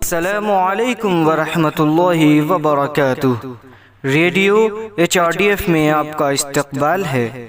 السلام علیکم ورحمۃ اللہ وبرکاتہ۔ ریڈیو HRDF میں آپ کا استقبال ہے۔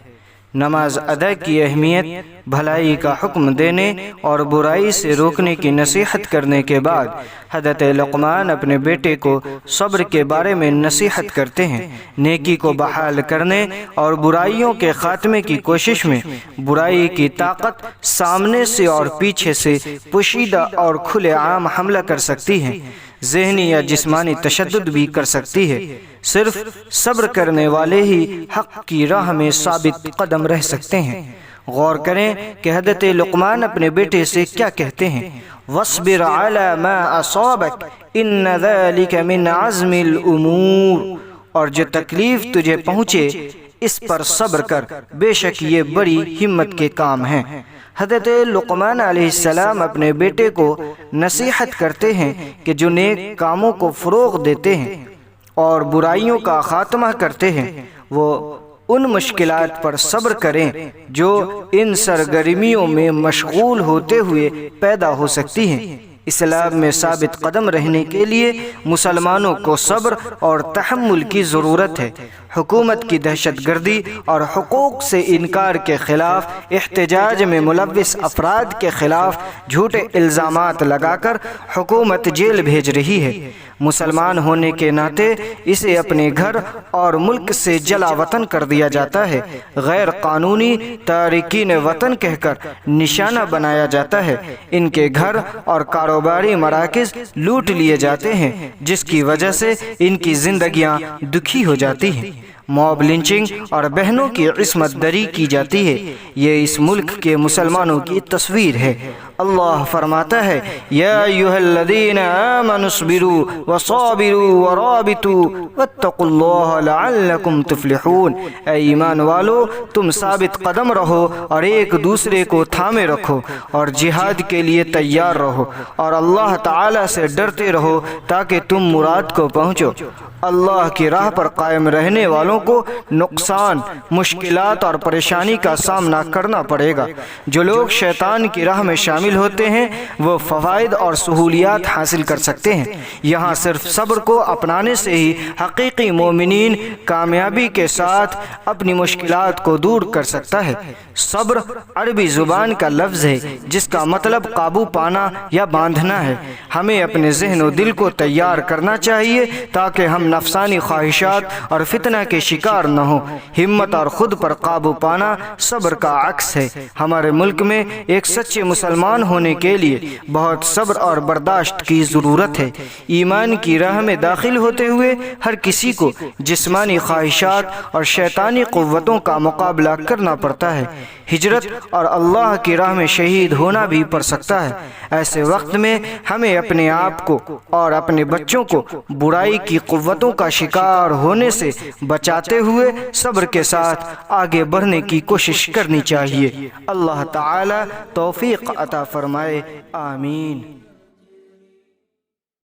نماز ادا کی اہمیت، بھلائی کا حکم دینے اور برائی سے روکنے کی نصیحت کرنے کے بعد حضرت لقمان اپنے بیٹے کو صبر کے بارے میں نصیحت کرتے ہیں۔ نیکی کو بحال کرنے اور برائیوں کے خاتمے کی کوشش میں برائی کی طاقت سامنے سے اور پیچھے سے پوشیدہ اور کھلے عام حملہ کر سکتی ہے، ذہنی یا جسمانی تشدد بھی کر سکتی ہے۔ صرف صبر کرنے والے ہی حق کی راہ میں ثابت قدم رہ سکتے ہیں۔ غور کریں کہ حضرت لقمان اپنے بیٹے سے کیا کہتے ہیں۔ وَاصْبِرْ عَلَى مَا أَصَابَكَ إِنَّ ذَلِكَ مِنْ عَزْمِ الْأُمُورِ، اور جو تکلیف تجھے پہنچے اس پر صبر کر، بے شک یہ بڑی ہمت کے کام ہیں۔ حضرت لقمان علیہ السلام اپنے بیٹے کو نصیحت کرتے ہیں کہ جو نیک کاموں کو فروغ دیتے ہیں اور برائیوں کا خاتمہ کرتے ہیں، وہ ان مشکلات پر صبر کریں جو ان سرگرمیوں میں مشغول ہوتے ہوئے پیدا ہو سکتی ہیں۔ اسلام میں ثابت قدم رہنے کے لیے مسلمانوں کو صبر اور تحمل کی ضرورت ہے۔ حکومت کی دہشت گردی اور حقوق سے انکار کے خلاف احتجاج میں ملوث افراد کے خلاف جھوٹے الزامات لگا کر حکومت جیل بھیج رہی ہے۔ مسلمان ہونے کے ناطے اسے اپنے گھر اور ملک سے جلا وطن کر دیا جاتا ہے، غیر قانونی تارکین وطن کہہ کر نشانہ بنایا جاتا ہے۔ ان کے گھر اور کاروباری مراکز لوٹ لیے جاتے ہیں، جس کی وجہ سے ان کی زندگیاں دکھی ہو جاتی ہیں۔ موب لنچنگ اور بہنوں کی عصمت دری کی جاتی ہے۔ یہ اس ملک کے مسلمانوں کی تصویر ہے۔ اللہ فرماتا ہے، یا ایھا الذین آمنوا اصبروا وصابروا ورابطوا واتقوا اللہ لعلکم تفلحون۔ اے ایمان والو، تم ثابت قدم رہو اور ایک دوسرے کو تھامے رکھو اور جہاد کے لیے تیار رہو اور اللہ تعالی سے ڈرتے رہو تاکہ تم مراد کو پہنچو۔ اللہ کی راہ پر قائم رہنے والوں کو نقصان، مشکلات اور پریشانی کا سامنا کرنا پڑے گا۔ جو لوگ شیطان کی راہ میں شامل ہوتے ہیں وہ فوائد اور سہولیات حاصل کر سکتے ہیں۔ یہاں صرف صبر کو اپنانے سے ہی حقیقی مومنین کامیابی کے ساتھ اپنی مشکلات کو دور کر سکتا ہے۔ صبر عربی زبان کا لفظ ہے جس کا مطلب قابو پانا یا باندھنا ہے۔ ہمیں اپنے ذہن و دل کو تیار کرنا چاہیے تاکہ ہم نفسانی خواہشات اور فتنہ کے شکار نہ ہوں۔ ہمت اور خود پر قابو پانا صبر کا عکس ہے۔ ہمارے ملک میں ایک سچے مسلمان ہونے کے لیے بہت صبر اور برداشت کی ضرورت ہے۔ ایمان کی راہ میں داخل ہوتے ہوئے ہر کسی کو جسمانی خواہشات اور شیطانی قوتوں کا مقابلہ کرنا پڑتا ہے۔ ہجرت اور اللہ کی راہ میں شہید ہونا بھی پڑ سکتا ہے۔ ایسے وقت میں ہمیں اپنے آپ کو اور اپنے بچوں کو برائی کی قوتوں کا شکار ہونے سے بچاتے ہوئے صبر کے ساتھ آگے بڑھنے کی کوشش کرنی چاہیے۔ اللہ تعالی توفیق عطا فرمائے، آمین۔